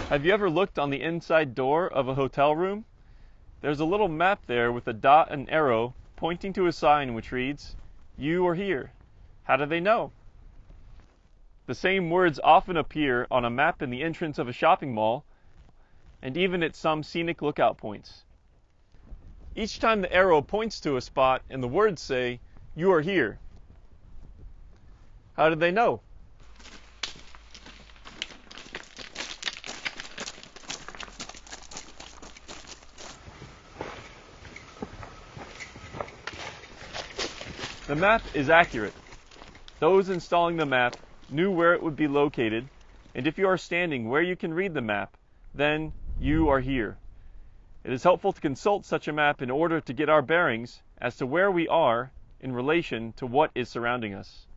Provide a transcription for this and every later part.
Have you ever looked on the inside door of a hotel room? There's a little map there with a dot and arrow pointing to a sign which reads, "You are here." How do they know? The same words often appear on a map in the entrance of a shopping mall and even at some scenic lookout points. Each time the arrow points to a spot and the words say, "You are here." How do they know? The map is accurate. Those installing the map knew where it would be located, and if you are standing where you can read the map, then you are here. It is helpful to consult such a map in order to get our bearings as to where we are in relation to what is surrounding us.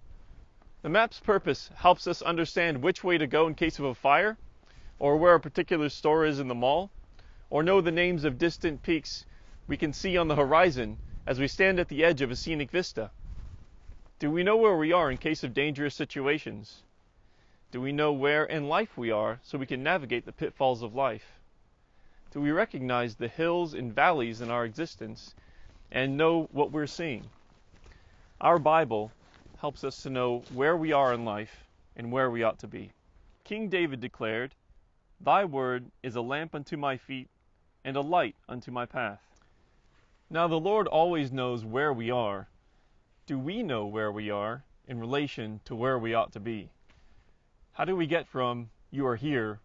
The map's purpose helps us understand which way to go in case of a fire, or where a particular store is in the mall, or know the names of distant peaks we can see on the horizon as we stand at the edge of a scenic vista. Do we know where we are in case of dangerous situations? Do we know where in life we are so we can navigate the pitfalls of life? Do we recognize the hills and valleys in our existence and know what we're seeing? Our Bible helps us to know where we are in life and where we ought to be. King David declared, "Thy word is a lamp unto my feet and a light unto my path." Now the Lord always knows where we are. Do we know where we are in relation to where we ought to be? How do we get from "you are here"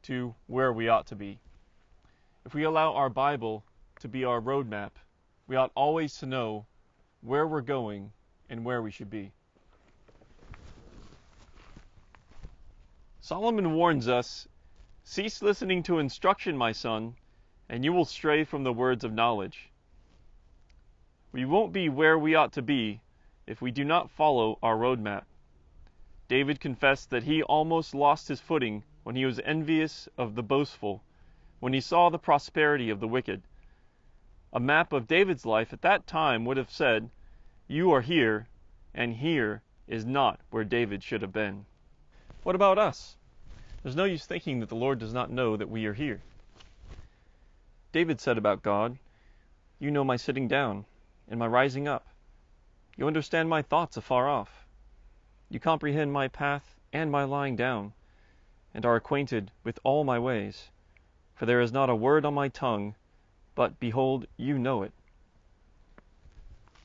to where we ought to be? If we allow our Bible to be our roadmap, we ought always to know where we're going and where we should be. Solomon warns us, "Cease listening to instruction, my son, and you will stray from the words of knowledge." We won't be where we ought to be if we do not follow our roadmap. David confessed that he almost lost his footing when he was envious of the boastful, when he saw the prosperity of the wicked. A map of David's life at that time would have said, "You are here, and here is not where David should have been." What about us? There's no use thinking that the Lord does not know that we are here. David said about God, "You know my sitting down and my rising up. You understand my thoughts afar off. You comprehend my path and my lying down, and are acquainted with all my ways. For there is not a word on my tongue, but behold, you know it."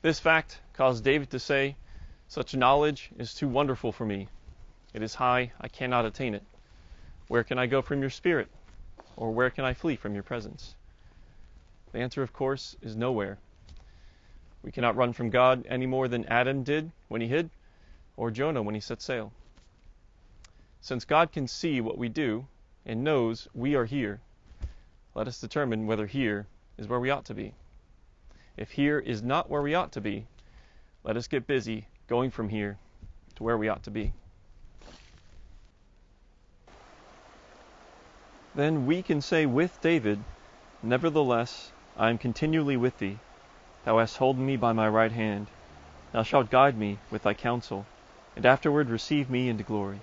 This fact caused David to say, "Such knowledge is too wonderful for me. It is high, I cannot attain it. Where can I go from your spirit? Or where can I flee from your presence?" The answer, of course, is nowhere. We cannot run from God any more than Adam did when he hid, or Jonah when he set sail. Since God can see what we do and knows we are here, let us determine whether here is where we ought to be. If here is not where we ought to be, let us get busy going from here to where we ought to be. Then we can say with David, "Nevertheless, I am continually with thee. Thou hast holden me by my right hand. Thou shalt guide me with thy counsel, and afterward receive me into glory."